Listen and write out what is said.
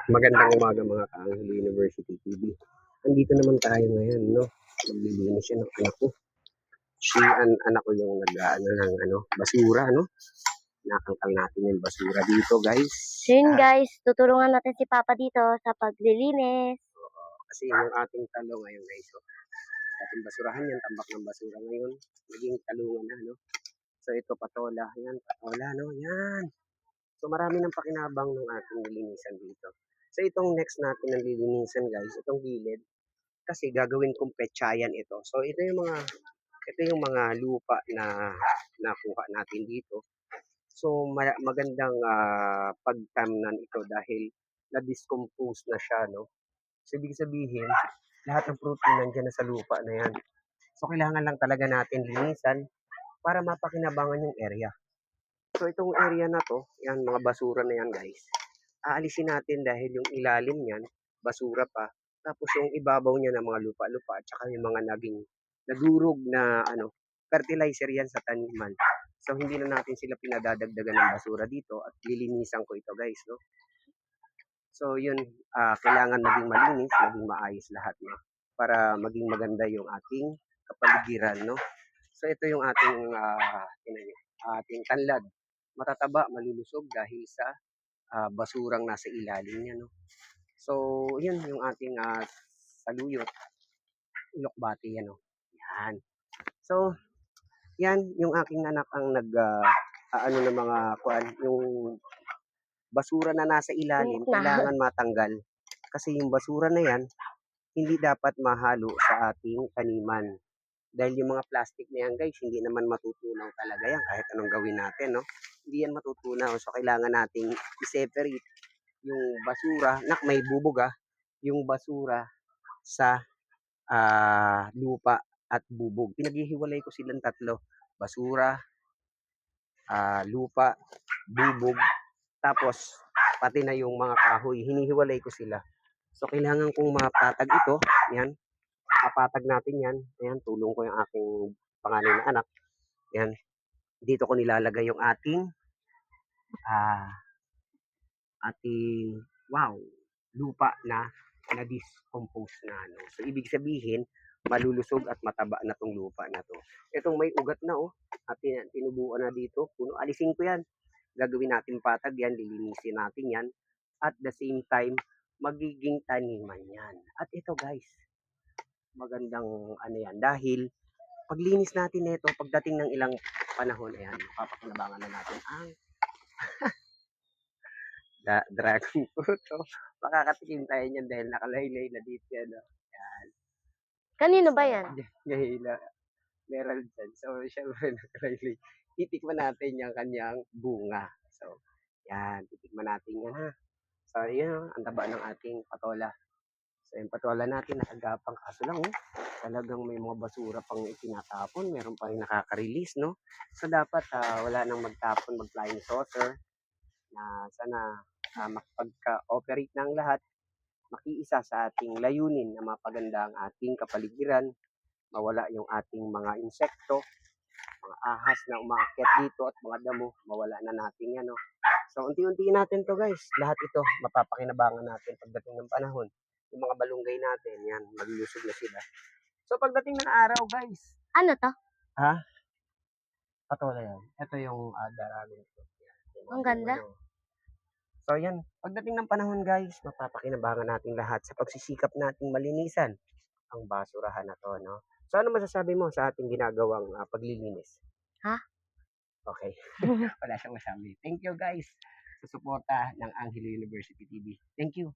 Magandang umaga mga ka-Anghel University TV. Andito naman tayo ngayon, no? Maglilinis siya ng anak ko. Anak ko yung nag-ano ng basura, no? Nakangkal natin yung basura dito, guys. So yun guys, tutulungan natin si Papa dito sa paglilinis. Kasi yung ating talo ngayon, guys. So, ating basurahan yan, tambak ng basura ngayon. Naging talungan na, no? So ito, patola. Yan, patola, no? Yan. So marami ng pakinabang ng ating lilinisan dito. So itong next natin ng lilinisan, guys, itong gilid. Kasi gagawin kong petsayan ito. So ito yung mga lupa na nakuha natin dito. So magandang pagtamnan ito dahil na-discompose na siya, no? So ibig sabihin, lahat ng protein nandiyan na sa lupa na yan. So kailangan lang talaga natin linisan para mapakinabangan yung area. So itong area na to, yan mga basura na yan, guys. Aalisin natin dahil yung ilalim niyan, basura pa. Tapos yung ibabaw niya ng mga lupa-lupa at saka yung mga naging nadurog na fertilizer yan sa taniman. So hindi na natin sila pinadadagdagan ng basura dito at lilinisan ko ito, guys, no? So yun, kailangan maging malinis, maging maayos lahat, no? Para maging maganda yung ating kapaligiran, no? So ito yung ating tanlad. Matataba, malulusog dahil sa basurang nasa ilalim niya, no? So, yun yung ating saluyot, ilokbati yan, no? Yan. So, yan yung aking anak ang ano ng mga yung basura na nasa ilalim, kailangan matanggal. Kasi yung basura na yan, hindi dapat mahalo sa ating taniman. Dahil yung mga plastic na yan, guys, hindi naman matutunaw talaga yan kahit anong gawin natin, no? Hindi yan matutunaw. So, kailangan nating i-separate yung basura, may bubog yung basura sa lupa at bubog. Pinaghihiwalay ko silang tatlo. Basura, lupa, bubog, tapos pati na yung mga kahoy. Hinihiwalay ko sila. So, kailangan kong mapatag ito. Yan. Mapatag natin yan. Ayan, tulong ko yung aking panganay na anak. Yan. Dito ko nilalagay yung ating lupa na na-discompose na. No? So, ibig sabihin, malulusog at mataba na tong lupa na to. Itong may ugat na, at tinubuan na dito, puno, alisin ko yan. Gagawin natin patag yan, lilinisin natin yan. At the same time, magiging taniman yan. At ito, guys, magandang yan. Dahil, paglinis natin nito, pagdating ng ilang panahon, ayan, papakinabangan na natin ang dragon fruit. Makakatikim tayo niyan dahil nakalaylay na dito yan. Yan. Kanino ba yan? Gahila. Meron dyan. So, syempre nakalaylay. Titikman natin yung kanyang bunga. So, yan. Titikman natin yan, ha. So, yan. Ang taba ng ating patola. So, yung patola natin nakagapang. Kaso lang, talagang may mga basura pang itinatapon. Meron pa rin nakaka-release, no? So, dapat wala nang magtapon, mag-flying saucer. Na sana makapagka-operate ng lahat, makiisa sa ating layunin na mapaganda ang ating kapaligiran, mawala yung ating mga insekto, mga ahas na umaakyat dito at mga damo, mawala na natin yan. No? So, unti-unti natin to, guys. Lahat ito, mapapakinabangan natin pagdating ng panahon. Yung mga balunggay natin, yan, malulusog na sila. So, pagdating ng araw, guys. Ano to? Ha? Patola yan. Ito yung dragon fruit. Ang ganda. So, yan. Pagdating ng panahon, guys, mapapakinabangan natin lahat sa pagsisikap nating malinisan ang basurahan na to, no? So, ano masasabi mo sa ating ginagawang paglilinis? Ha? Okay. Wala siyang masabi. Thank you, guys, sa suporta ng Anghel University TV. Thank you.